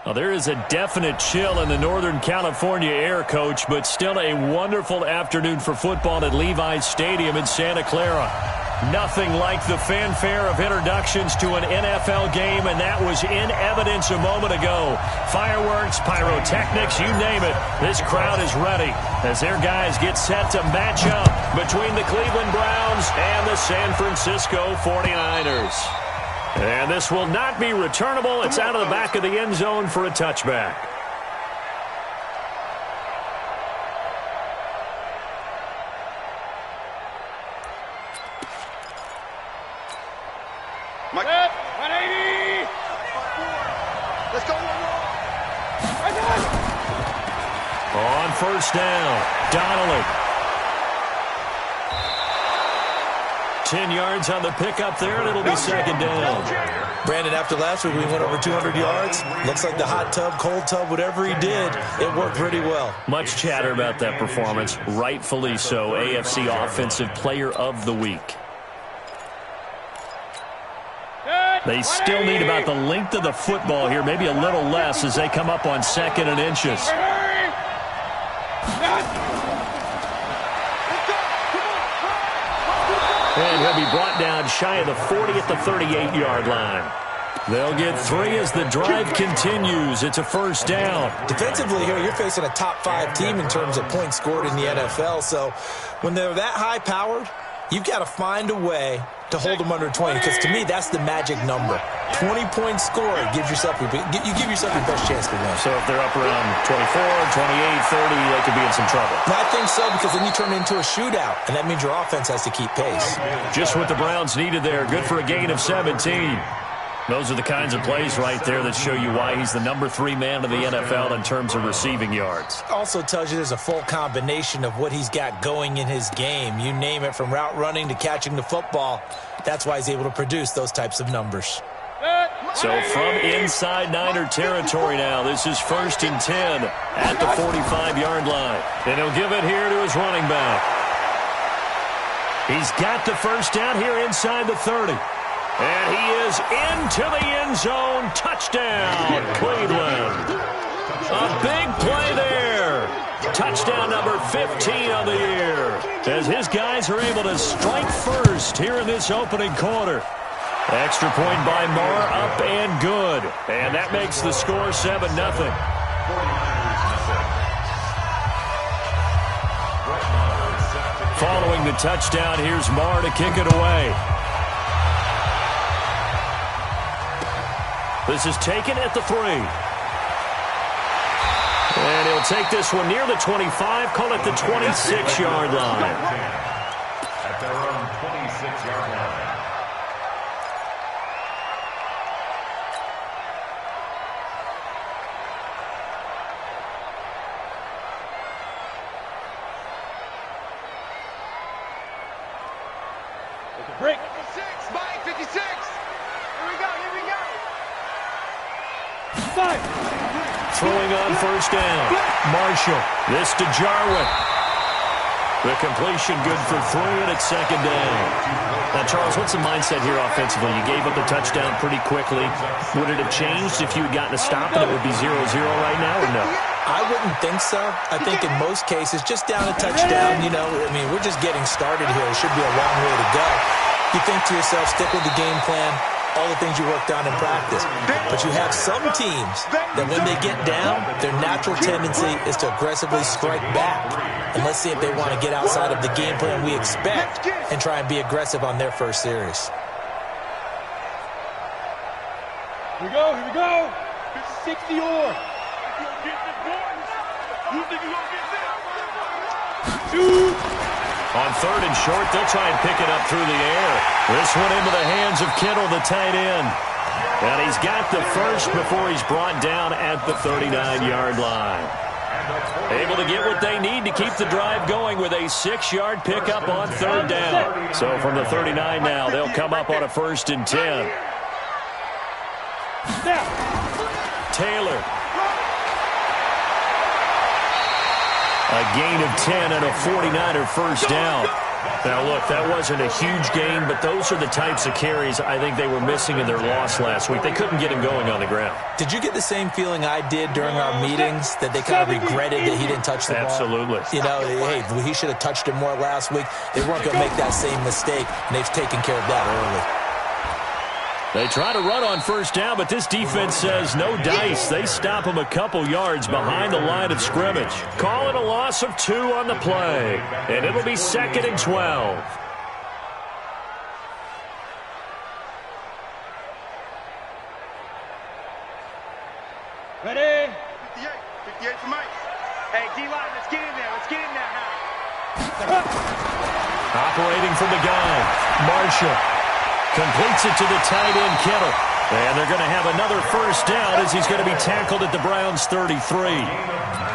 Well, there is a definite chill in the Northern California air, Coach, but still a wonderful afternoon for football at Levi's Stadium in Santa Clara. Nothing like the fanfare of introductions to an NFL game, and that was in evidence a moment ago. Fireworks, pyrotechnics, you name it. This crowd is ready as their guys get set to match up between the Cleveland Browns and the San Francisco 49ers. And this will not be returnable. It's out of the back of the end zone for a touchback. Mike. 180. Let's go. On first down, Donnelly. 10 yards on the pickup there, and it'll be second down. Brandon, after last week, we went over 200 yards. Looks like the hot tub, cold tub, whatever he did, it worked pretty well. Much chatter about that performance. Rightfully so. AFC Offensive Player of the Week. They still need about the length of the football here, maybe a little less as they come up on second and inches. And he'll be brought down shy of the 40 at the 38-yard line. They'll get 3 as the drive continues. It's a first down. Defensively here, you're facing a top-5 team in terms of points scored in the NFL. So when they're that high-powered, you've got to find a way to hold them under 20, because to me, that's the magic number. 20 points scored, you give yourself your best chance to win. So if they're up around 24, 28, 30, they could be in some trouble. I think so, because then you turn it into a shootout, and that means your offense has to keep pace. Just what the Browns needed there. Good for a gain of 17. Those are the kinds of plays right there that show you why he's the number 3 man in the NFL in terms of receiving yards. Also tells you there's a full combination of what he's got going in his game. You name it, from route running to catching the football. That's why he's able to produce those types of numbers. So from inside Niner territory now, this is 1st and 10 at the 45-yard line. And he'll give it here to his running back. He's got the first down here inside the 30. And he is into the end zone. Touchdown, Cleveland. A big play there. Touchdown number 15 on the year, as his guys are able to strike first here in this opening quarter. Extra point by Marr, up and good. And that makes the score 7-0. Following the touchdown, here's Marr to kick it away. This is taken at the 3. And he'll take this one near the 25, call it the 26-yard line. At their own 26-yard line. Take a break. 56, Mike, 56. Here we go. Throwing on first down. Marshall. This to Jarwin. The completion good for 3, and it's second down. Now, Charles, what's the mindset here offensively? You gave up a touchdown pretty quickly. Would it have changed if you had gotten a stop and it would be 0-0 right now, or no? I wouldn't think so. I think in most cases, just down a touchdown, we're just getting started here. It should be a long way to go. You think to yourself, stick with the game plan, all the things you worked on in practice. But you have some teams that when they get down, their natural tendency is to aggressively strike back. And let's see if they want to get outside of the game plan we expect and try and be aggressive on their first series. Here we go. 60 or. On 3rd and short, they'll try and pick it up through the air. This one into the hands of Kittle, the tight end. And he's got the first before he's brought down at the 39-yard line. Able to get what they need to keep the drive going with a 6-yard pickup on 3rd down. So from the 39 now, they'll come up on a 1st and 10. Taylor. A gain of 10 and a 49er first down. Now, look, that wasn't a huge gain, but those are the types of carries I think they were missing in their loss last week. They couldn't get him going on the ground. Did you get the same feeling I did during our meetings, that they kind of regretted that he didn't touch the ball? Absolutely. You know, hey, he should have touched it more last week. They weren't going to make that same mistake, and they've taken care of that early. They try to run on first down, but this defense says no dice. They stop him a couple yards behind the line of scrimmage. Call it a loss of 2 on the play, and it'll be 2nd and 12. Ready? 58. 58 for Mike. Hey, D-line, let's get in there. Let's get in there now. Operating from the gun, Marshall. Completes it to the tight end, Kittle. And they're going to have another first down as he's going to be tackled at the Browns' 33.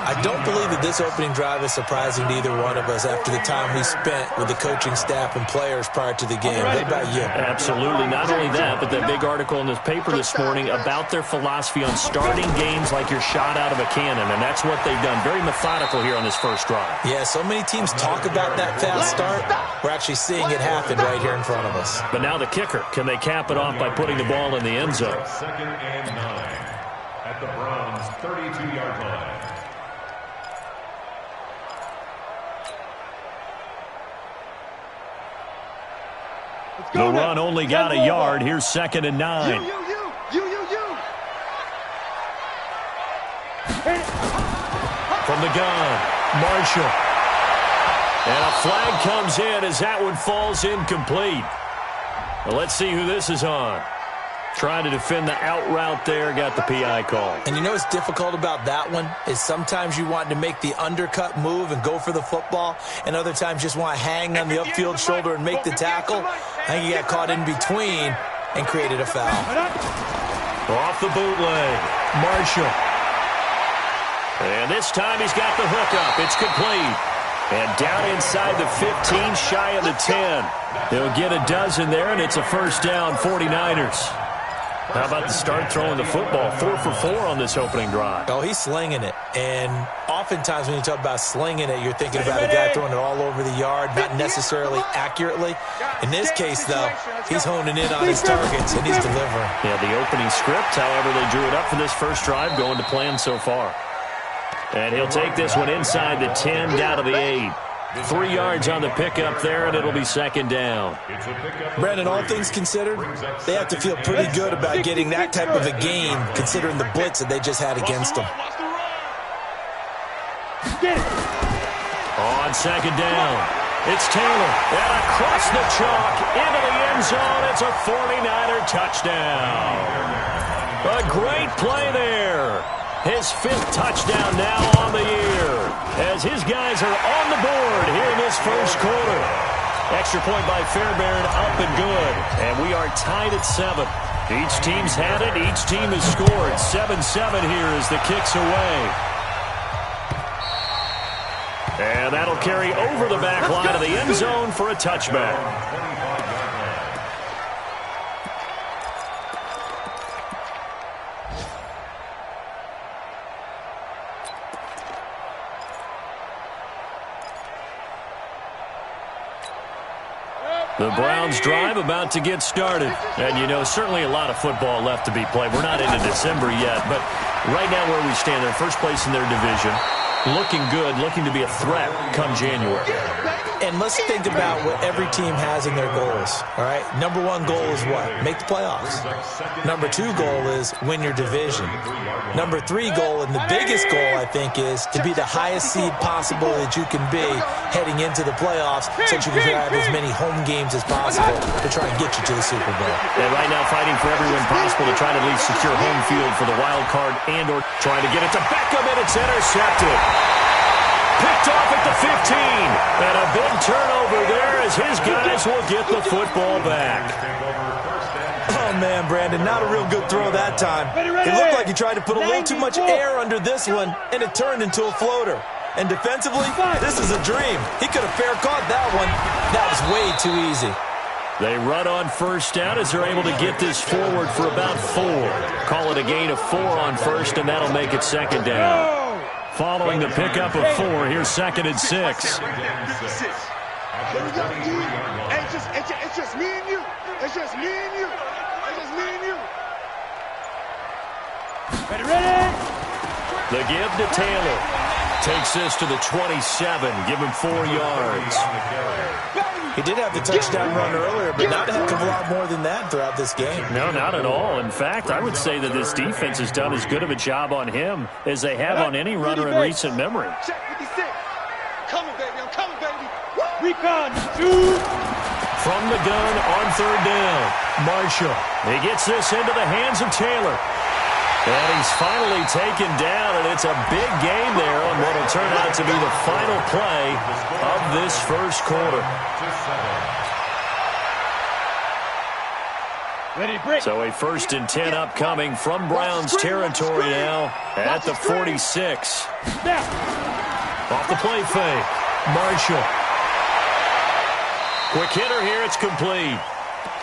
I don't believe that this opening drive is surprising to either one of us after the time we spent with the coaching staff and players prior to the game. What about you? Absolutely. Not only that, but that big article in this paper this morning about their philosophy on starting games like you're shot out of a cannon, and that's what they've done. Very methodical here on this first drive. Yeah, so many teams talk about that fast start. We're actually seeing it happen right here in front of us. But now the kicker. Can they cap it off by putting the ball in the end zone? 2nd and 9 at the Browns' 32-yard line. The run only got a yard. Here's 2nd and 9. From the gun, Marshall. And a flag comes in as that one falls incomplete. Well, let's see who this is on. Trying to defend the out route there, got the PI call. And you know what's difficult about that one is sometimes you want to make the undercut move and go for the football, and other times just want to hang on the upfield shoulder and make the tackle. I think he got caught in between and created a foul. Off the bootleg, Marshall. And this time he's got the hook up. It's complete. And down inside the 15, shy of the 10. He'll get a dozen there, and it's a first down, 49ers. How about the start throwing the football? 4 for 4 on this opening drive. Oh, he's slinging it. And oftentimes when you talk about slinging it, you're thinking about a guy throwing it all over the yard, not necessarily accurately. In this case, though, he's honing in on his targets, and he's delivering. Yeah, the opening script, however, they drew it up for this first drive, going to plan so far. And he'll take this one inside the 10, down to the 8. 3 yards on the pickup there, and it'll be 2nd down. Brandon, all things considered, they have to feel pretty good about getting that type of a gain, considering the blitz that they just had against them. On 2nd down, it's Taylor. And across the chalk, into the end zone, it's a 49er touchdown. A great play there. His 5th touchdown now on the year, as his guys are on the board here in this first quarter. Extra point by Fairbairn, up and good. And we are tied at 7. Each team's had it. Each team has scored. 7-7 here as the kick's away. And that'll carry over the back line of the end zone for a touchback. The Browns drive about to get started. And, you know, certainly a lot of football left to be played. We're not into December yet, but right now where we stand, they're first place in their division. Looking good, looking to be a threat come January. And let's think about what every team has in their goals, all right? Number 1 goal is what? Make the playoffs. Number 2 goal is win your division. Number 3 goal, and the biggest goal, I think, is to be the highest seed possible that you can be heading into the playoffs so that you can have as many home games as possible to try and get you to the Super Bowl. And right now fighting for every win possible to try to at least secure home field for the wild card and or trying to get it to Beckham, and it's intercepted. Picked off at the 15, and a big turnover there as his guys will get the football back. Oh, man, Brandon, not a real good throw that time. It looked like he tried to put a little too much air under this one, and it turned into a floater. And defensively, this is a dream. He could have fair caught that one. That was way too easy. They run on first down as they're able to get this forward for about 4. Call it a gain of 4 on first, and that'll make it 2nd down. Following the pickup of 4, here's 2nd and 6. Here we go, D. It's just me and you. It's just me and you. It's just me and you. Ready? The give to Taylor. Takes this to the 27. Give him 4 yards. He did have the touchdown run earlier, but not a heck of a lot more than that throughout this game. No, not at all. In fact, I would say that this defense has done as good of a job on him as they have on any runner in recent memory. Check 56. Coming, baby. I'm coming, baby. Recon 2. From the gun on 3rd down. Marshall. He gets this into the hands of Taylor. And he's finally taken down, and it's a big game there on what will turn out to be the final play of this first quarter. So a 1st and 10 upcoming from Browns territory now at the 46. Off the play fake. Marshall. Quick hitter here. It's complete.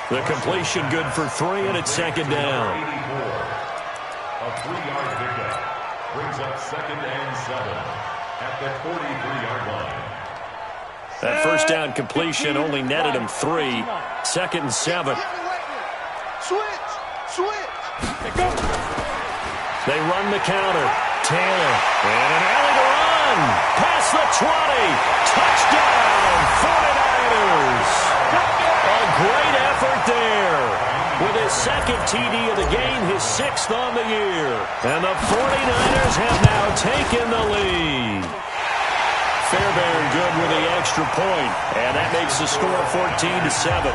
The completion good for 3, and it's 2nd down. A 3-yard pickup brings up 2nd and 7 at the 43-yard line. That first down completion only netted him 3. 2nd and 7. Switch. They run the counter. Taylor. And an alley to run. Past the 20. Touchdown, 49ers. A great effort there. With his 2nd TD of the game, his 6th on the year. And the 49ers have now taken the lead. Fairbairn good with the extra point, and that makes the score 14-7.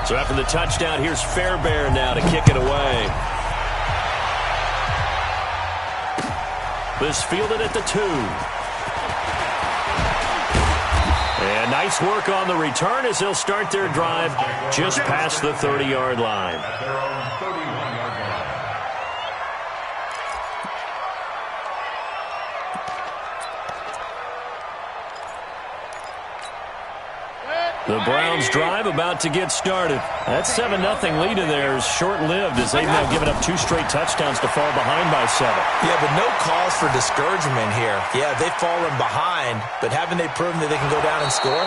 So after the touchdown, here's Fairbairn now to kick it away. This fielded at the 2. And nice work on the return as they'll start their drive just past the 30-yard line. At their own 31-yard line. The Browns drive about to get started. That 7-0 lead of theirs short-lived as they've now given up 2 straight touchdowns to fall behind by 7. Yeah, but no cause for discouragement here. Yeah, they've fallen behind, but haven't they proven that they can go down and score?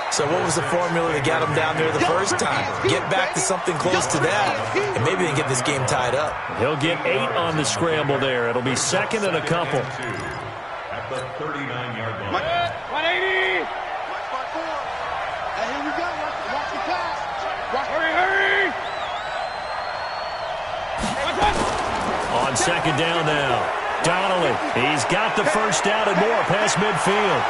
So what was the formula that got them down there the first time? Get back to something close to that, and maybe they can get this game tied up. He'll get 8 on the scramble there. It'll be 2nd and a couple. At the 39-yard line. 180. Hey, here we go. Watch the pass. Hurry. On 2nd down now. Donnelly, he's got the first down and more past midfield.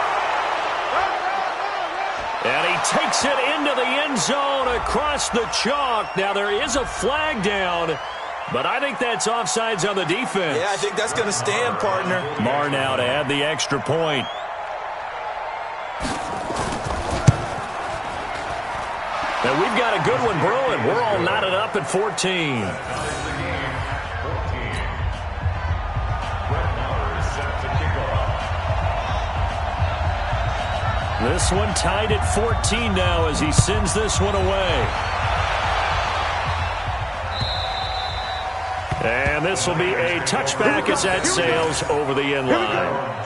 And he takes it into the end zone across the chalk. Now there is a flag down, but I think that's offsides on the defense. Yeah, I think that's going to stand, partner. Marr now to add the extra point. And we've got a good one brewing. We're all knotted up at 14. This one tied at 14 now as he sends this one away. And this will be a touchback as that sails over the end line.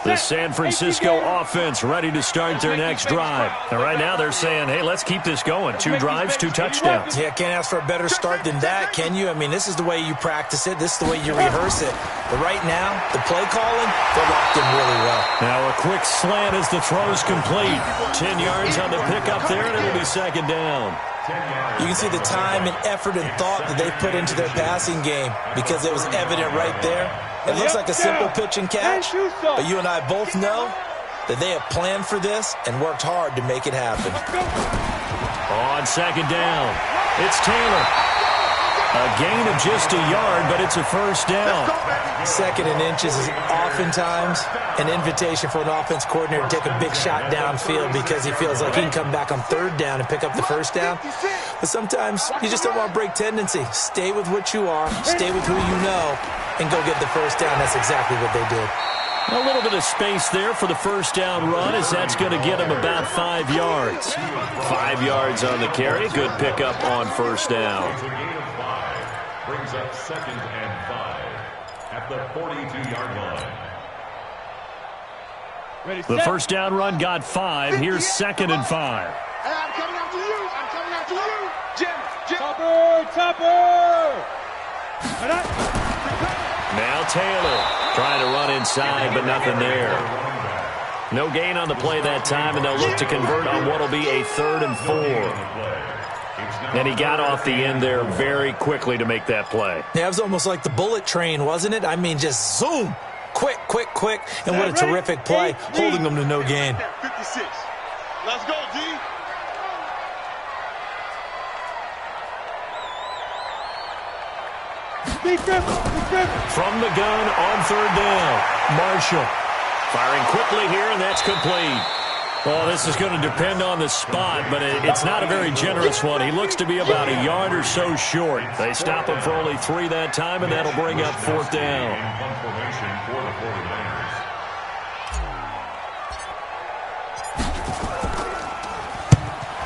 The San Francisco offense ready to start their next drive. And right now they're saying, hey, let's keep this going. 2 drives, 2 touchdowns. Yeah, can't ask for a better start than that, can you? I mean, this is the way you practice it. This is the way you rehearse it. But right now, the play calling, they're locked in really well. Now a quick slant as the throw's complete. 10 yards on the pickup there, and it'll be 2nd down. You can see the time and effort and thought that they've put into their passing game because it was evident right there. It looks like a simple pitch and catch, but you and I both know that they have planned for this and worked hard to make it happen. On 2nd down, it's Taylor. A gain of just a yard, but it's a first down. 2nd and inches is oftentimes an invitation for an offense coordinator to take a big shot downfield because he feels like he can come back on 3rd down and pick up the first down. But sometimes you just don't want to break tendency. Stay with what you are. Stay with who you know. and go get the first down. That's exactly what they did. A little bit of space there for the first down run, as that's going to get him about 5 yards. 5 yards on the carry. Good pickup on first down. It's a gain of 5. Brings up 2nd and 5 at the 42-yard line. Ready, The set. first down run got 5. Here's 2nd and 5. Hey, I'm coming after you. I'm coming after you. Jim. Topper. Now Taylor trying to run inside, but nothing there. No gain on the play that time, and they'll look to convert on what will be a 3rd and 4. And he got off the end there very quickly to make that play. Yeah, it was almost like the bullet train, wasn't it? I mean, just zoom. Quick. And what a terrific play, holding them to no gain. 56. Let's go, D. From the gun on 3rd down, Marshall firing quickly here, and that's complete. Well, this is going to depend on the spot, but it's not a very generous one. He looks to be about a yard or so short. They stop him for only 3 that time, and that'll bring up 4th down.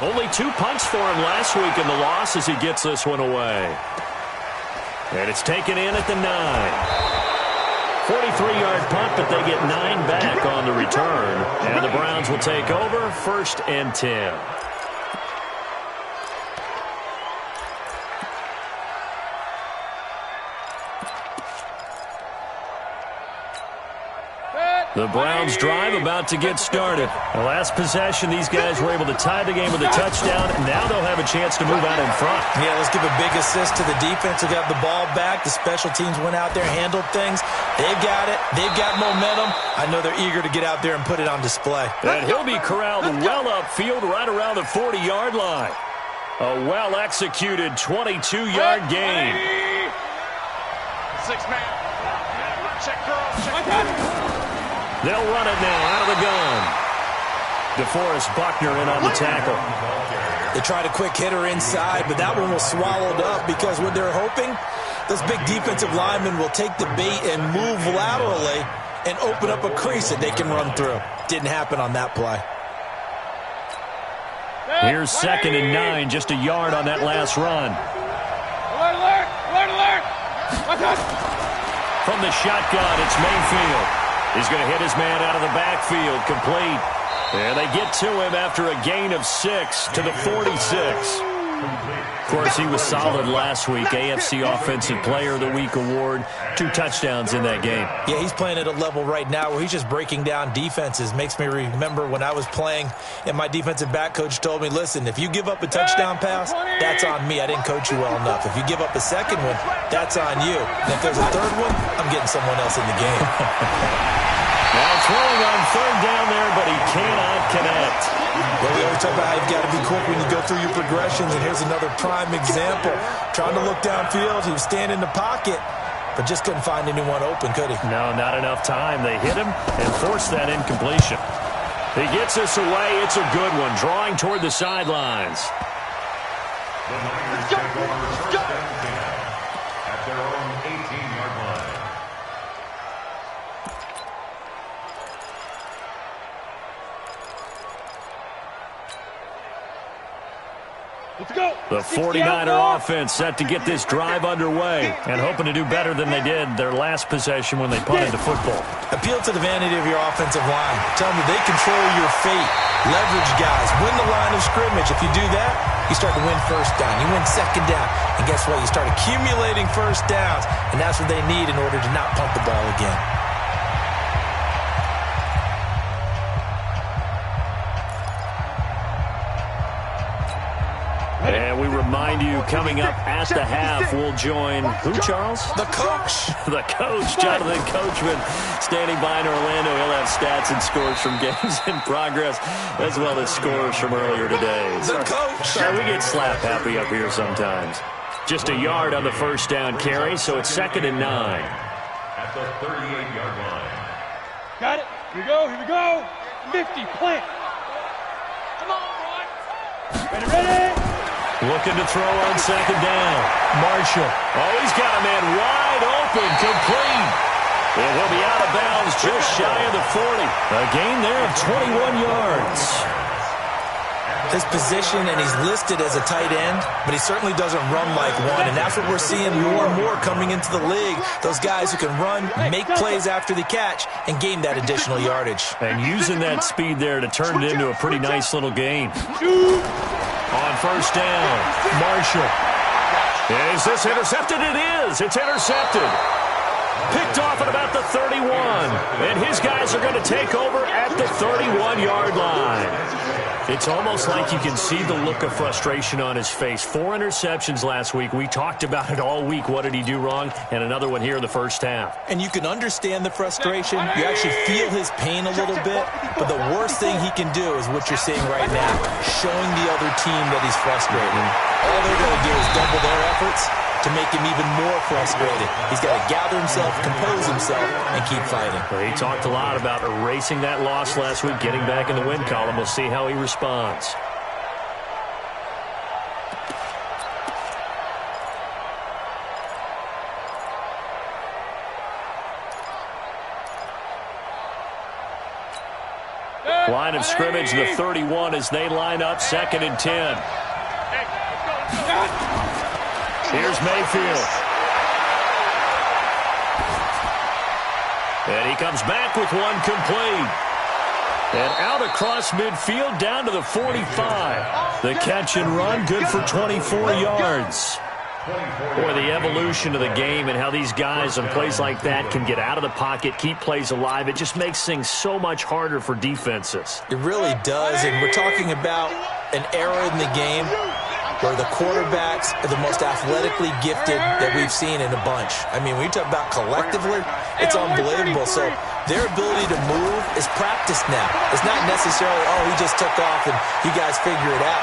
Only 2 punts for him last week in the loss as he gets this one away. And it's taken in at the 9. 43-yard punt, but they get 9 back on the return. And the Browns will take over 1st and 10. The Browns drive about to get started. The last possession, these guys were able to tie the game with a touchdown, and now they'll have a chance to move out in front. Yeah, let's give a big assist to the defense who got the ball back. The special teams went out there, handled things. They've got it. They've got momentum. I know they're eager to get out there and put it on display. And he'll be corralled well upfield right around the 40-yard line. A well-executed 22-yard gain. 6-man. Check, girl. Check. They'll run it now out of the gun. DeForest Buckner in on the tackle. They tried a quick hitter inside, but that one was swallowed up because what they're hoping, those big defensive linemen will take the bait and move laterally and open up a crease that they can run through. Didn't happen on that play. Here's 2nd and 9, just a yard on that last run. Alert! From the shotgun, it's Mayfield. He's going to hit his man out of the backfield, complete. And they get to him after a gain of 6 to the 46. Of course, he was solid last week. AFC Offensive Player of the Week award. 2 touchdowns in that game. Yeah, he's playing at a level right now where he's just breaking down defenses. Makes me remember when I was playing and my defensive back coach told me, listen, if you give up a touchdown pass, that's on me. I didn't coach you well enough. If you give up a second one, that's on you. And if there's a third one, I'm getting someone else in the game. Now throwing on 3rd down there, but he cannot connect. Well, we always talk about how you've got to be quick when you go through your progressions, and here's another prime example. Trying to look downfield, he was standing in the pocket, but just couldn't find anyone open, could he? No, not enough time. They hit him and forced that incompletion. He gets us away. It's a good one, drawing toward the sidelines. The Niners take over 1st and 10 at their own 18-yard line. Let's go. The 49er offense set to get this drive underway and hoping to do better than they did their last possession when they punted the football. Appeal to the vanity of your offensive line. Tell them that they control your fate. Leverage guys. Win the line of scrimmage. If you do that, you start to win 1st down. You win 2nd down. And guess what? You start accumulating 1st downs, and that's what they need in order to not punt the ball again. And we remind you, coming up at the half, we'll join who, Charles? The coach. The coach, Jonathan Coachman, standing by in Orlando. He'll have stats and scores from games in progress, as well as scores from earlier today. The coach. Sorry, we get slap happy up here sometimes. Just a yard on the first down carry, so it's 2nd and 9. At the 38-yard line. Got it. Here we go. 50, plant. Come on, boy. Ready. Looking to throw on second down. Marshall. Oh, he's got a man wide open, complete. And he'll be out of bounds just shy of the 40. A gain there of 21 yards. His position, and he's listed as a tight end, but he certainly doesn't run like one, and that's what we're seeing more and more coming into the league. Those guys who can run, make plays after the catch, and gain that additional yardage. And using that speed there to turn it into a pretty nice little gain. On first down, Marshall. Is this intercepted? It is. It's intercepted. Picked off at about the 31. And his guys are going to take over at the 31-yard line. It's almost like you can see the look of frustration on his face. 4 interceptions last week. We talked about it all week. What did he do wrong? And another one here in the first half. And you can understand the frustration. You actually feel his pain a little bit. But the worst thing he can do is what you're seeing right now, showing the other team that he's frustrated. All they're going to do is double their efforts to make him even more frustrated. He's got to gather himself, compose himself, and keep fighting. Well, he talked a lot about erasing that loss last week, getting back in the win column. We'll see how he responds. Line of scrimmage, the 31 as they line up, 2nd and 10. Here's Mayfield. And he comes back with one complete. And out across midfield down to the 45. The catch and run, good for 24 yards. Boy, the evolution of the game and how these guys on plays like that can get out of the pocket, keep plays alive, it just makes things so much harder for defenses. It really does, and we're talking about an era in the game where the quarterbacks are the most athletically gifted that we've seen in a bunch. I mean, when you talk about collectively, it's unbelievable. So their ability to move is practiced now. It's not necessarily, oh, he just took off and you guys figure it out.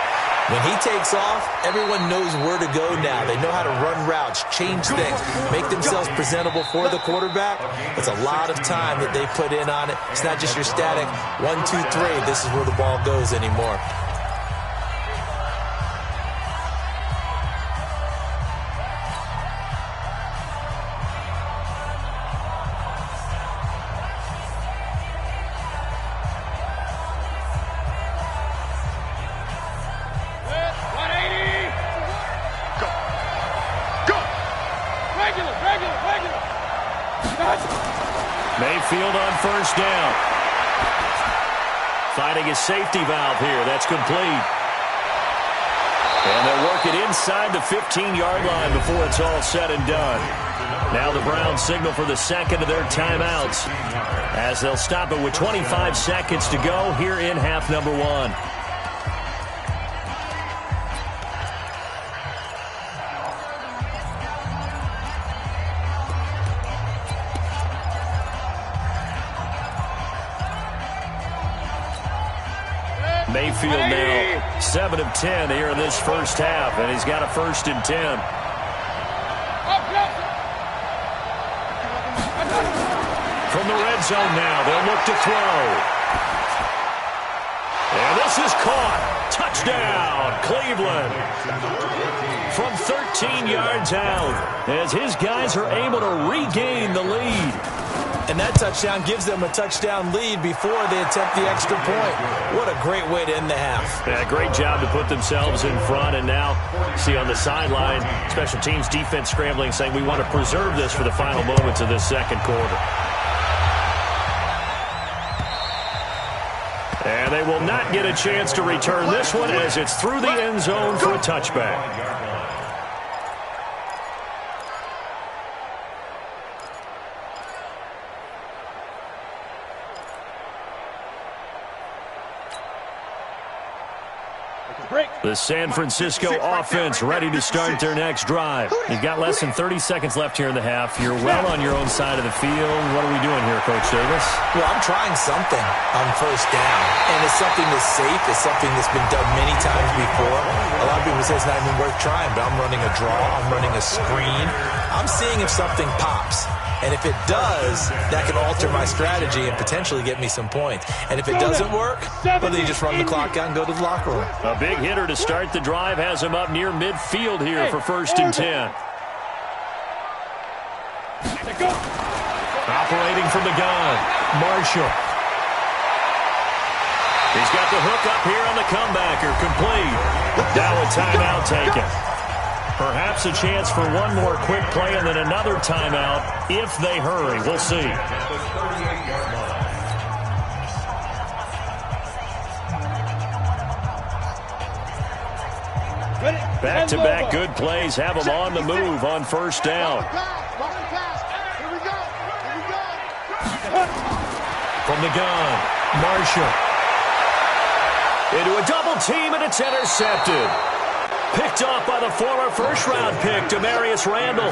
When he takes off, everyone knows where to go now. They know how to run routes, change things, make themselves presentable for the quarterback. It's a lot of time that they put in on it. It's not just your static 1, 2, 3, this is where the ball goes anymore. Mayfield on first down. Finding his safety valve here. That's complete. And they'll work it inside the 15-yard line before it's all said and done. Now the Browns signal for the second of their timeouts as they'll stop it with 25 seconds to go here in half number 1. Mayfield now 7 of 10 here in this first half, and he's got a 1st and 10. From the red zone now, they'll look to throw. And this is caught. Touchdown, Cleveland. From 13 yards out, as his guys are able to regain the lead. And that touchdown gives them a touchdown lead before they attempt the extra point. What a great way to end the half. Yeah, great job to put themselves in front. And now, see on the sideline, special teams defense scrambling, saying we want to preserve this for the final moments of this second quarter. And they will not get a chance to return this one as it's through the end zone for a touchback. The San Francisco offense ready to start their next drive. You've got less than 30 seconds left here in the half. You're well on your own side of the field. What are we doing here, Coach Davis? Well, I'm trying something on first down, and it's something that's safe. It's something that's been done many times before. A lot of people say it's not even worth trying, but I'm running a draw. I'm running a screen. I'm seeing if something pops. And if it does, that can alter my strategy and potentially get me some points. And if it doesn't work, well, then you just run the clock out and go to the locker room. A big hitter to start the drive has him up near midfield here for 1st and 10. Operating from the gun, Marshall. He's got the hook up here on the comebacker, complete. Now a timeout taken. Perhaps a chance for one more quick play and then another timeout if they hurry. We'll see. Back-to-back good plays have them on the move on 1st down. From the gun, Marshall. Into a double team, and it's intercepted. Picked off by the former first-round pick, Demarius Randall.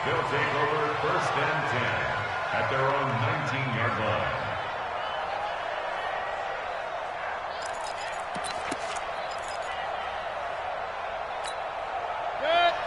They'll take over 1st and 10 at their own 19-yard line.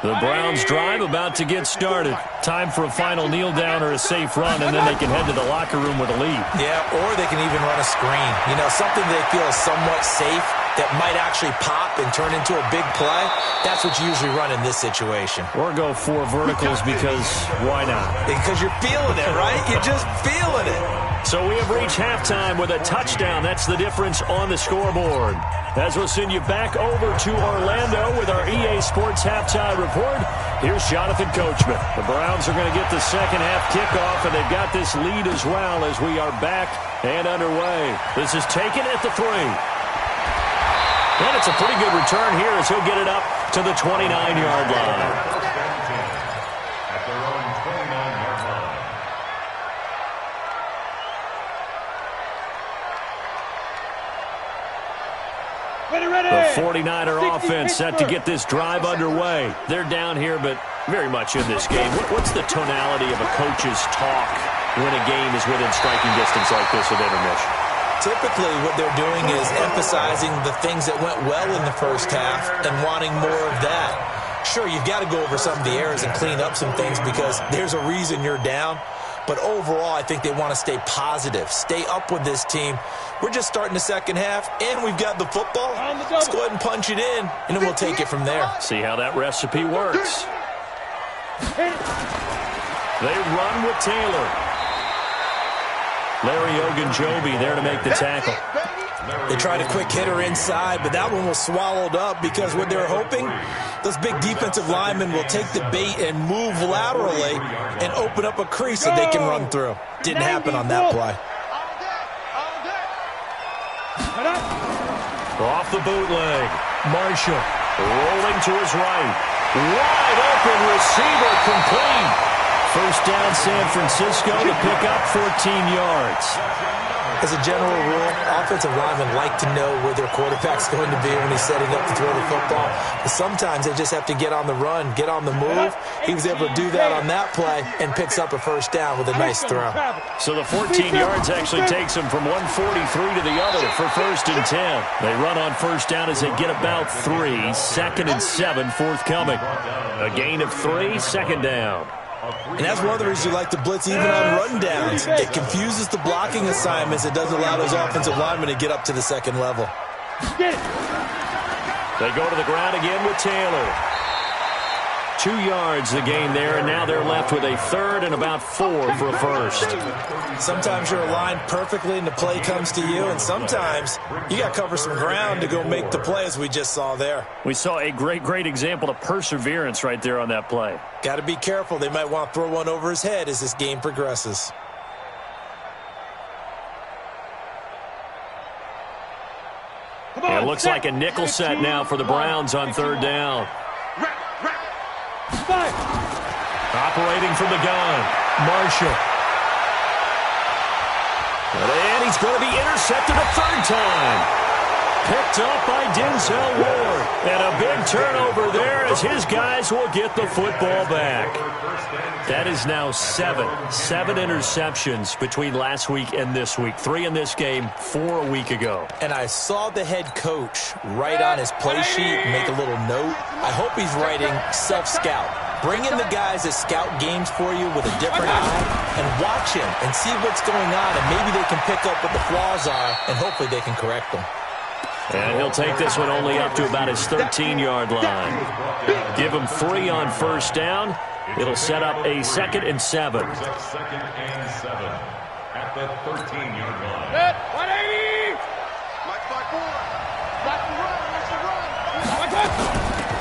The Browns drive about to get started. Time for a final kneel down or a safe run, and then they can head to the locker room with a lead. Yeah, or they can even run a screen. You know, something they feel is somewhat safe that might actually pop and turn into a big play. That's what you usually run in this situation. Or go 4 verticals because why not? Because you're feeling it, right? You're just feeling it. So we have reached halftime with a touchdown. That's the difference on the scoreboard. As we'll send you back over to Orlando with our EA Sports Halftime Report, here's Jonathan Coachman. The Browns are going to get the second half kickoff, and they've got this lead as well as we are back and underway. This is taken at the 3. And it's a pretty good return here as he'll get it up to the 29-yard line. At their own 29-yard line. The 49er offense set to get this drive underway. They're down here, but very much in this game. What's the tonality of a coach's talk when a game is within striking distance like this at intermission? Typically, what they're doing is emphasizing the things that went well in the first half and wanting more of that. Sure, you've got to go over some of the errors and clean up some things because there's a reason you're down. But overall, I think they want to stay positive, stay up with this team. We're just starting the second half, and we've got the football. Let's go ahead and punch it in, and then we'll take it from there. See how that recipe works. They run with Taylor. Larry Ogunjobi there to make the tackle. They tried a quick hitter inside, but that one was swallowed up because what they're hoping, those big defensive linemen will take the bait and move laterally and open up a crease that they can run through. Didn't happen on that play. Off the bootleg, Marshall rolling to his right. Wide open receiver complete. First down San Francisco to pick up 14 yards. As a general rule, offensive linemen like to know where their quarterback's going to be when he's setting up to throw the football. But sometimes they just have to get on the run, get on the move. He was able to do that on that play and picks up a first down with a nice throw. So the 14 yards actually takes him from 143 to the other for 1st and 10. They run on first down as they get about 3. 2nd and 7 forthcoming. A gain of 3, 2nd down. And that's one of the reasons you like to blitz even on run downs. It confuses the blocking assignments. It doesn't allow those offensive linemen to get up to the second level. They go to the ground again with Taylor. 2 yards the gain there, and now they're left with a 3rd and about 4 for a first. Sometimes you're aligned perfectly and the play comes to you, and sometimes you got to cover some ground to go make the play as we just saw there. We saw a great example of perseverance right there on that play. Got to be careful. They might want to throw one over his head as this game progresses. It looks like a nickel set now for the Browns on 3rd down. Operating from the gun, Marshall. And he's going to be intercepted a 3rd time. Picked up by Denzel Ward. And a big turnover there as his guys will get the football back. That is now 7 interceptions between last week and this week. 3 in this game, 4 a week ago. And I saw the head coach write on his play sheet, make a little note. I hope he's writing self-scout. Bring in the guys that scout games for you with a different eye and watch him and see what's going on, and maybe they can pick up what the flaws are, and hopefully they can correct them. And he'll take this one only up to about his 13-yard line. Give him 3 on first down. It'll set up a 2nd and 7. Second and 7 at the 13-yard line. 180!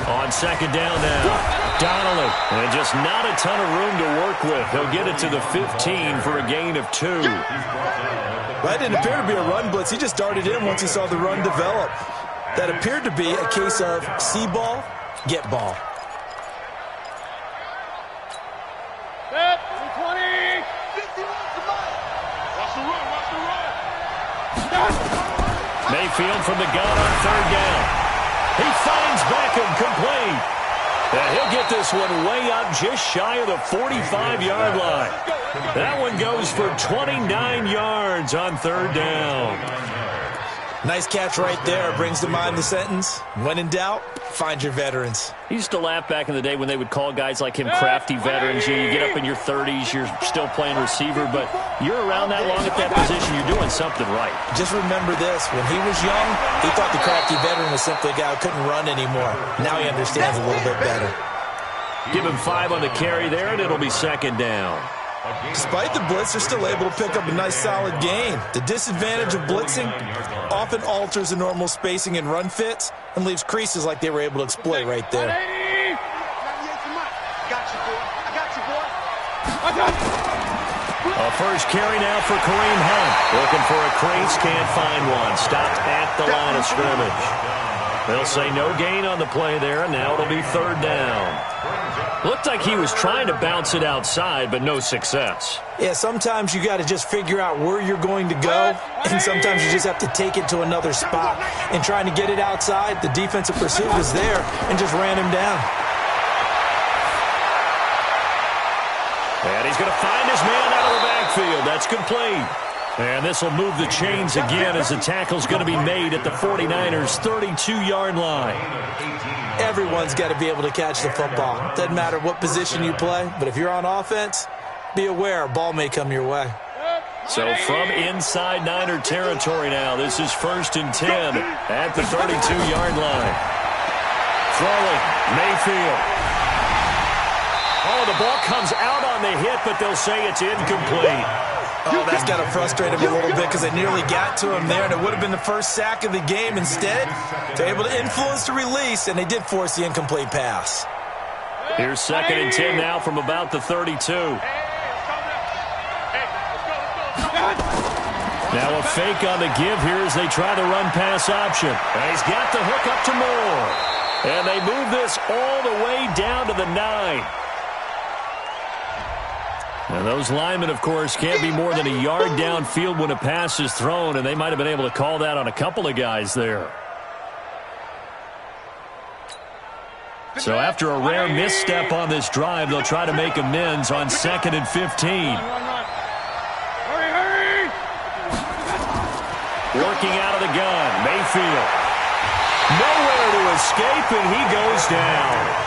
On second down now, Donnelly. And just not a ton of room to work with. He'll get it to the 15 for a gain of 2. That didn't appear to be a run blitz. He just darted in once he saw the run develop. That appeared to be a case of see ball, get ball. Set, 220! Watch the run, watch the run! Mayfield from the gun on third down. He finds Beckham complete. And he'll get this one way up just shy of the 45-yard line. That one goes for 29 yards on third down. Nice catch right there. Brings to mind the sentence, when in doubt, find your veterans. He used to laugh back in the day when they would call guys like him crafty veterans. You get up in your 30s, you're still playing receiver, but you're around that long at that position, you're doing something right. Just remember this. When he was young, he thought the crafty veteran was simply a guy who couldn't run anymore. Now he understands a little bit better. Give him 5 on the carry there, and it'll be second down. Despite the blitz, they're still able to pick up a nice solid gain. The disadvantage of blitzing often alters the normal spacing and run fits and leaves creases like they were able to exploit right there. A first carry now for Kareem Hunt. Looking for a crease, can't find one. Stopped at the line of scrimmage. They'll say no gain on the play there, and now it'll be third down. Looked like he was trying to bounce it outside, but no success. Yeah, sometimes you got to just figure out where you're going to go, and sometimes you just have to take it to another spot. And trying to get it outside, the defensive pursuit was there and just ran him down. And he's going to find his man out of the backfield. That's complete. And this will move the chains again as the tackle's going to be made at the 49ers' 32-yard line. Everyone's got to be able to catch the football. Doesn't matter what position you play, but if you're on offense, be aware a ball may come your way. So from inside Niner territory now, this is 1st and 10 at the 32-yard line. Throwing, Mayfield. Oh, the ball comes out on the hit, but they'll say it's incomplete. Oh, that's got to frustrate him a little bit because they nearly got to him there, and it would have been the first sack of the game. Instead, they're able to influence the release, and they did force the incomplete pass. Here's 2nd and 10 now from about the 32. Now a fake on the give here as they try the run-pass option. And he's got the hook up to Moore. And they move this all the way down to the 9. And those linemen, of course, can't be more than a yard downfield when a pass is thrown, and they might have been able to call that on a couple of guys there. So after a rare misstep on this drive, they'll try to make amends on 2nd and 15. Hurry! Working out of the gun, Mayfield. Nowhere to escape, and he goes down.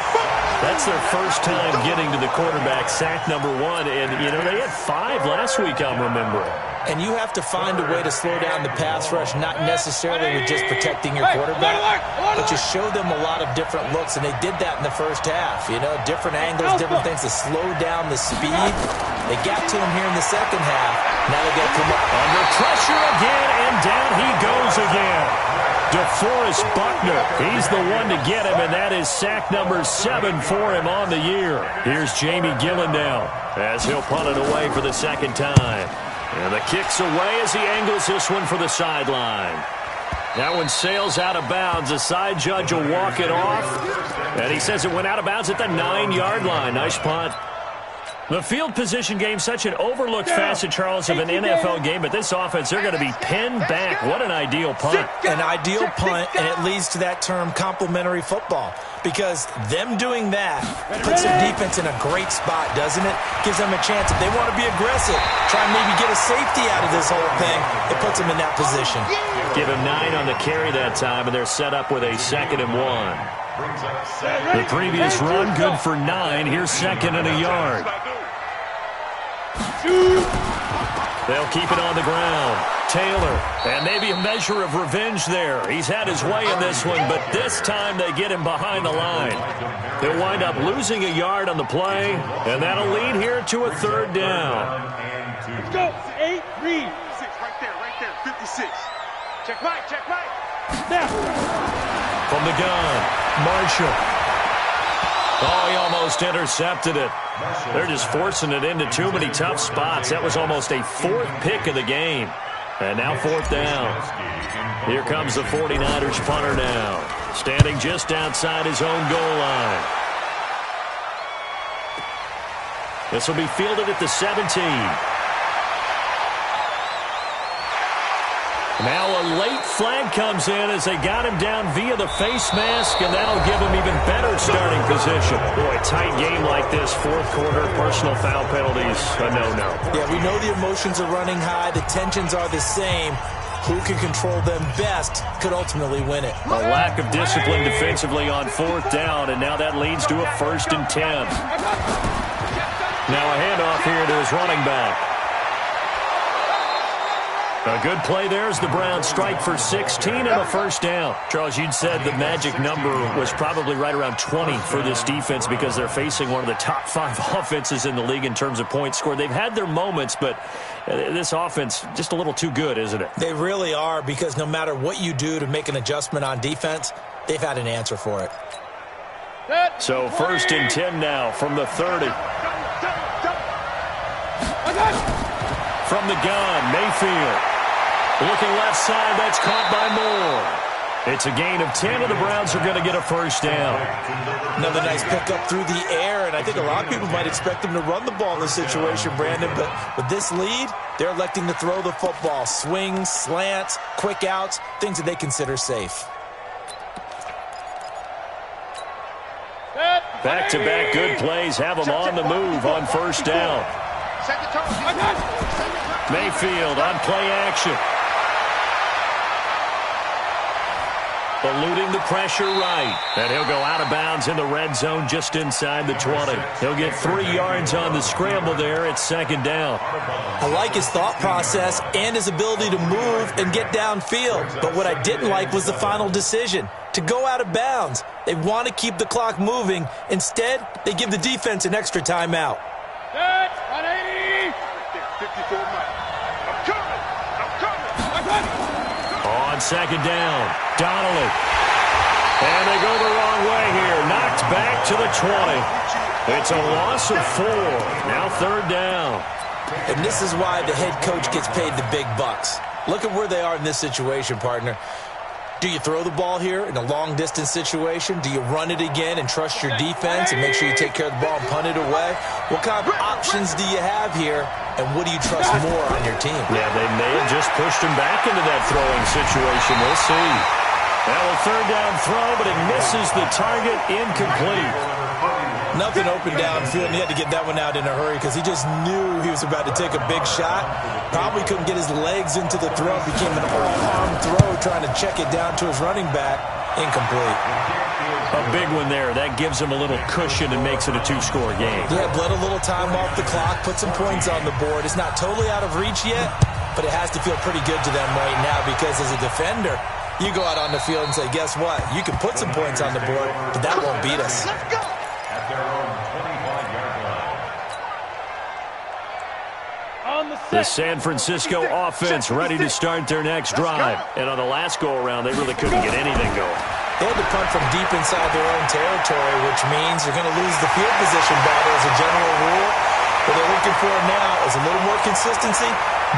That's their first time getting to the quarterback, sack number 1. And, you know, they had 5 last week, I'm remembering. And you have to find a way to slow down the pass rush, not necessarily with just protecting your quarterback, but you show them a lot of different looks, and they did that in the first half. You know, different angles, different things to slow down the speed. They got to him here in the second half. Now they got to come up. Under pressure again, and down he goes again. DeForest Buckner, he's the one to get him, and that is sack number 7 for him on the year. Here's Jamie Gillen now as he'll punt it away for the second time. And the kick's away as he angles this one for the sideline. That one sails out of bounds. The side judge will walk it off, and he says it went out of bounds at the 9-yard line. Nice punt. The field position game, such an overlooked facet, Charles, of an NFL game, but this offense, they're going to be pinned back. What an ideal punt. An ideal punt, and it leads to that term complementary football, because them doing that puts their defense in a great spot, doesn't it? Gives them a chance. If they want to be aggressive, try and maybe get a safety out of this whole thing, it puts them in that position. Give him 9 on the carry that time, and they're set up with a 2nd and 1. Brings up second. The previous run, good for 9. Here's second and a yard. They'll keep it on the ground. Taylor, and maybe a measure of revenge there. He's had his way in this one, but this time they get him behind the line. They'll wind up losing a yard on the play, and that'll lead here to a third down. Let's go. 8, read. 6, right there, 56. Check right. Now. From the gun, Marshall. Oh, he almost intercepted it. They're just forcing it into too many tough spots. That was almost a 4th pick of the game. And now 4th down. Here comes the 49ers punter now, standing just outside his own goal line. This will be fielded at the 17. Now a late flag comes in as they got him down via the face mask, and that'll give him even better starting position. Boy, tight game like this, 4th quarter, personal foul penalties, a no-no. Yeah, we know the emotions are running high. The tensions are the same. Who can control them best could ultimately win it. A lack of discipline defensively on 4th down, and now that leads to a 1st and 10. Now a handoff here to his running back. A good play there as the Browns strike for 16 and a 1st down. Charles, you'd said the magic number was probably right around 20 for this defense because they're facing one of the top 5 offenses in the league in terms of points scored. They've had their moments, but this offense just a little too good, isn't it? They really are, because no matter what you do to make an adjustment on defense, they've had an answer for it. So 1st and 10 now from the 30. From the gun, Mayfield. Looking left side, that's caught by Moore. It's a gain of 10, and the Browns are going to get a 1st down. Another nice pickup through the air, and I think a lot of people might expect them to run the ball in this situation, Brandon, but with this lead, they're electing to throw the football. Swings, slants, quick outs, things that they consider safe. Back-to-back good plays have them on the move on 1st down. Mayfield on play action. Eluding the pressure right. And he'll go out of bounds in the red zone just inside the 20. He'll get 3 yards on the scramble there at 2nd down. I like his thought process and his ability to move and get downfield. But what I didn't like was the final decision, to go out of bounds. They want to keep the clock moving. Instead, they give the defense an extra timeout. 180. 54 miles. I'm coming. On 2nd down, Donnelly. And they go the wrong way here. Knocked back to the 20. It's a loss of 4. Now 3rd down. And this is why the head coach gets paid the big bucks. Look at where they are in this situation, partner. Do you throw the ball here in a long-distance situation? Do you run it again and trust your defense and make sure you take care of the ball and punt it away? What kind of options do you have here, and what do you trust more on your team? Yeah, they may have just pushed him back into that throwing situation. We'll see. Now a 3rd down throw, but it misses the target, incomplete. Nothing open downfield, and he had to get that one out in a hurry because he just knew he was about to take a big shot. Probably couldn't get his legs into the throw. Became an all-arm throw trying to check it down to his running back. Incomplete. A big one there. That gives him a little cushion and makes it a 2-score game. Yeah, bled a little time off the clock, put some points on the board. It's not totally out of reach yet, but it has to feel pretty good to them right now because as a defender, you go out on the field and say, guess what? You can put some points on the board, but that won't beat us. Let's go. At their own 25-yard line. The San Francisco offense ready to start their next drive. And on the last go-around, they really couldn't get anything going. They had to punt from deep inside their own territory, which means they're going to lose the field position battle as a general rule. What they're looking for now is a little more consistency.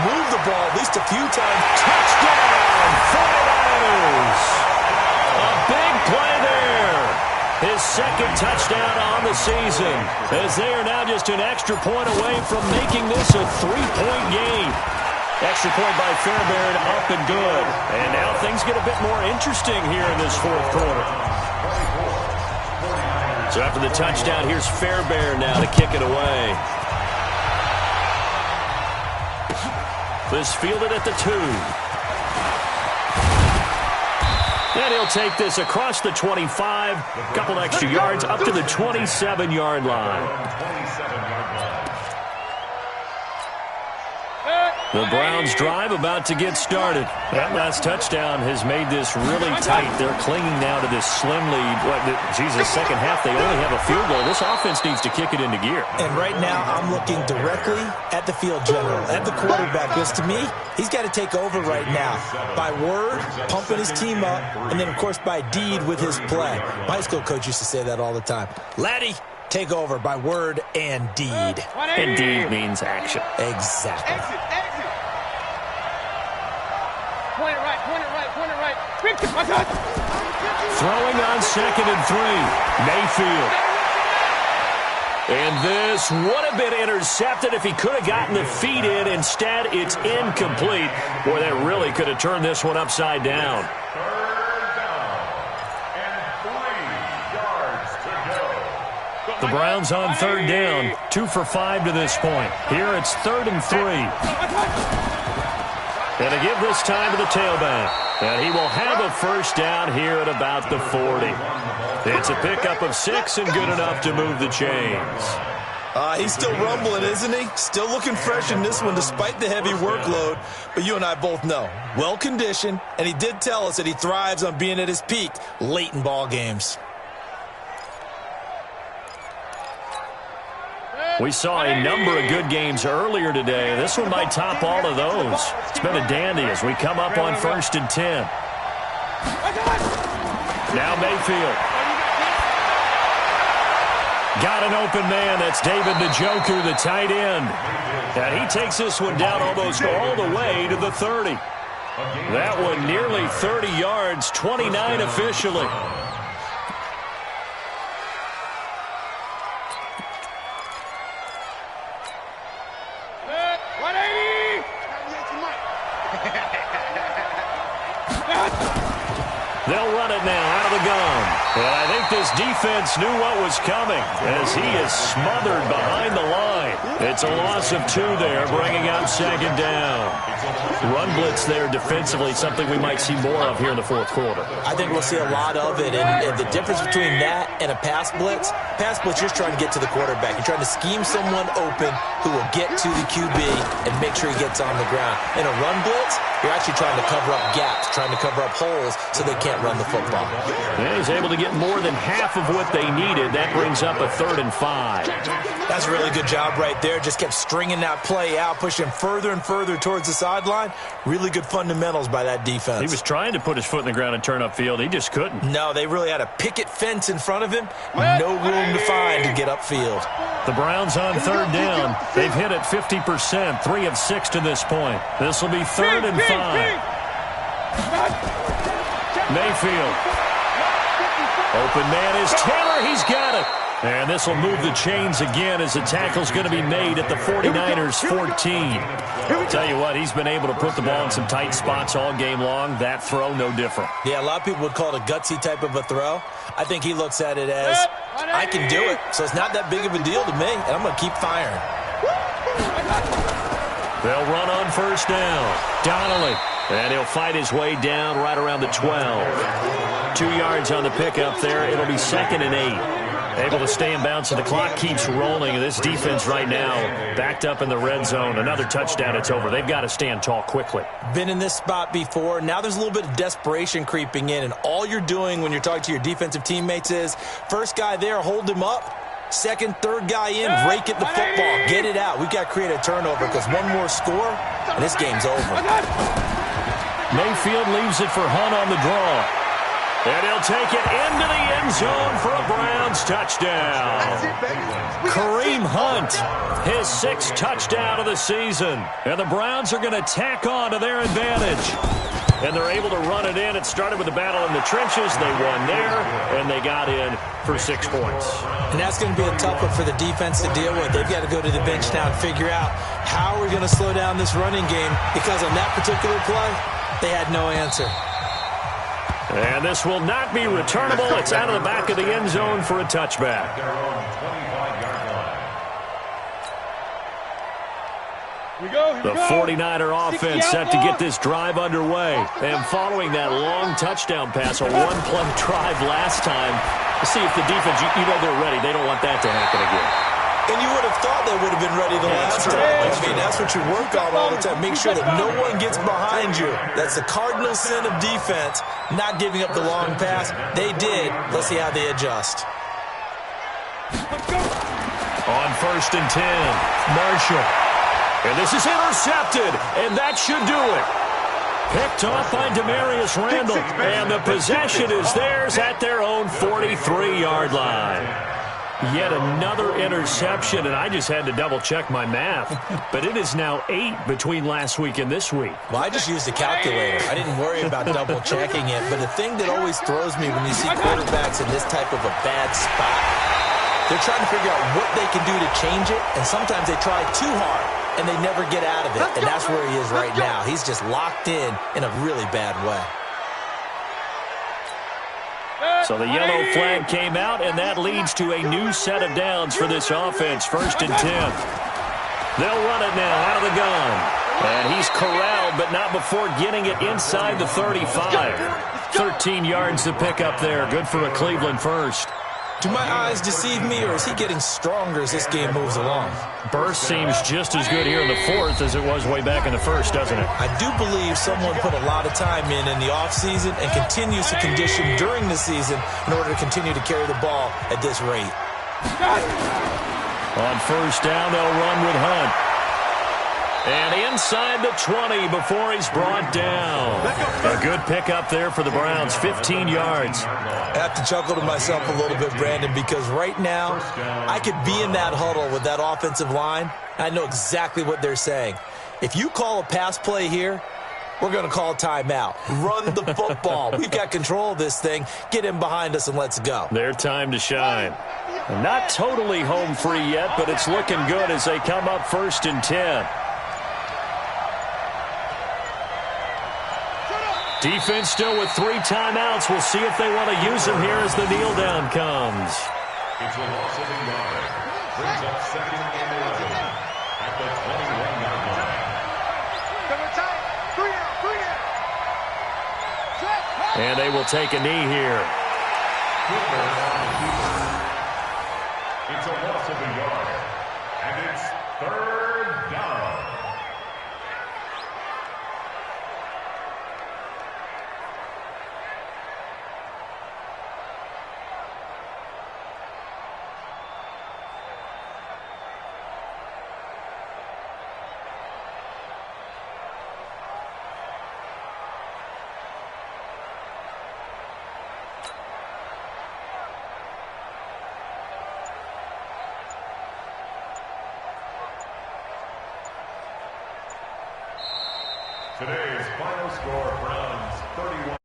Move the ball at least a few times. Touchdown, 49ers! A big play there. His 2nd touchdown on the season, as they are now just an extra point away from making this a 3-point game. Extra point by Fairbairn, up and good. And now things get a bit more interesting here in this 4th quarter. So after the touchdown, here's Fairbairn now to kick it away. This fielded at the 2. And he'll take this across the 25, a couple extra yards, up to the 27-yard line. The Browns drive about to get started. That last touchdown has made this really tight. They're clinging now to this slim lead. Jesus, second half, they only have a field goal. This offense needs to kick it into gear. And right now, I'm looking directly at the field general, at the quarterback, because to me, he's got to take over right now. By word, pumping his team up, and then, of course, by deed with his play. My high school coach used to say that all the time. Laddie, take over by word and deed. And deed means action. Exactly. Exit. Point it right. Throwing on 2nd and 3. Mayfield. And this would have been intercepted if he could have gotten the feet in. Instead, it's incomplete. Boy, that really could have turned this one upside down. The Browns on 3rd down. 2 for 5 to this point. Here it's 3rd and 3. And to give this time to the tailback. And he will have a first down here at about the 40. It's a pickup of 6 and good enough to move the chains. He's still rumbling, isn't he? Still looking fresh in this one despite the heavy workload. But you and I both know, well-conditioned, and he did tell us that he thrives on being at his peak late in ball games. We saw a number of good games earlier today. This one might top all of those. It's been a dandy as we come up on 1st and 10. Now Mayfield. Got an open man. That's David Njoku, the tight end. And he takes this one down almost all the way to the 30. That one nearly 30 yards, 29 officially. They'll run it now out of the gun. And I think this defense knew what was coming as he is smothered behind the line. It's a loss of 2 there, bringing up 2nd down. Run blitz there defensively, something we might see more of here in the 4th quarter. I think we'll see a lot of it. And the difference between that and a pass blitz, you're just trying to get to the quarterback. You're trying to scheme someone open who will get to the QB and make sure he gets on the ground. In a run blitz, you're actually trying to cover up gaps, trying to cover up holes so they can't run the football. And he's able to get more than half of what they needed. That brings up a 3rd and 5. That's a really good job right there. Just kept stringing that play out, pushing further and further towards the sideline. Really good fundamentals by that defense. He was trying to put his foot in the ground and turn upfield. He just couldn't. No, they really had a picket fence in front of him. No room to find to get upfield. The Browns on 3rd down. They've hit it 50%, 3 of 6 to this point. This will be 3rd and 5. Mayfield. Open man is Taylor. He's got it. And this will move the chains again as the tackle's going to be made at the 49ers 14. Tell you what, he's been able to put the ball in some tight spots all game long. That throw, no different. Yeah, a lot of people would call it a gutsy type of a throw. I think he looks at it as, I can do it, so it's not that big of a deal to me, and I'm going to keep firing. They'll run on 1st down. Donnelly. And he'll fight his way down right around the 12. 2 yards on the pickup there. It'll be 2nd and 8. Able to stay in bounds, so the clock keeps rolling. And this defense right now backed up in the red zone. Another touchdown, it's over. They've got to stand tall quickly. Been in this spot before. Now there's a little bit of desperation creeping in. And all you're doing when you're talking to your defensive teammates is, first guy there, hold him up. Second, third guy in, rake at the football. Get it out. We've got to create a turnover because one more score, and this game's over. Mayfield leaves it for Hunt on the draw. And he'll take it into the end zone for a Browns touchdown. Kareem Hunt, his 6th touchdown of the season. And the Browns are going to tack on to their advantage. And they're able to run it in. It started with a battle in the trenches. They won there, and they got in for 6 points. And that's going to be a tough one for the defense to deal with. They've got to go to the bench now and figure out how we're going to slow down this running game, because on that particular play, they had no answer. And this will not be returnable. It's out of the back of the end zone for a touchback. The 49er offense set to get this drive underway. And following that long touchdown pass, a one-play drive last time, to see if the defense, you know they're ready. They don't want that to happen again. And you would have thought they would have been ready the last time. I mean, that's what you work on all the time. Make sure that no one gets behind you. That's the cardinal sin of defense, not giving up the long pass. They did. Let's see how they adjust. On 1st and 10, Marshall. And this is intercepted, and that should do it. Picked off by Demarius Randall, and the possession is theirs at their own 43-yard line. Yet another interception, and I just had to double-check my math. But it is now 8 between last week and this week. Well, I just used a calculator. I didn't worry about double-checking it. But the thing that always throws me when you see quarterbacks in this type of a bad spot, they're trying to figure out what they can do to change it, and sometimes they try too hard, and they never get out of it. And that's where he is right now. He's just locked in a really bad way. So the yellow flag came out, and that leads to a new set of downs for this offense. 1st and 10. They'll run it now out of the gun. And he's corralled, but not before getting it inside the 35. 13 yards to pick up there. Good for a Cleveland first. Do my eyes deceive me, or is he getting stronger as this game moves along? Burst seems just as good here in the 4th as it was way back in the 1st, doesn't it? I do believe someone put a lot of time in the offseason and continues to condition during the season in order to continue to carry the ball at this rate. On 1st down, they'll run with Hunt. And inside the 20 before he's brought down. A good pickup there for the Browns, 15 yards. I have to chuckle to myself a little bit, Brandon, because right now I could be in that huddle with that offensive line. I know exactly what they're saying. If you call a pass play here, we're going to call timeout. Run the football. We've got control of this thing. Get him behind us and let's go. Their time to shine. Not totally home free yet, but it's looking good as they come up 1st and 10. Defense still with 3 timeouts. We'll see if they want to use them here as the kneel down comes. It's a loss of a yard. Brings up 2nd and 11 at the 21-yard line. And they will take a knee here. It's a loss of a yard. And it's 3rd down. Today's final score, Browns 31.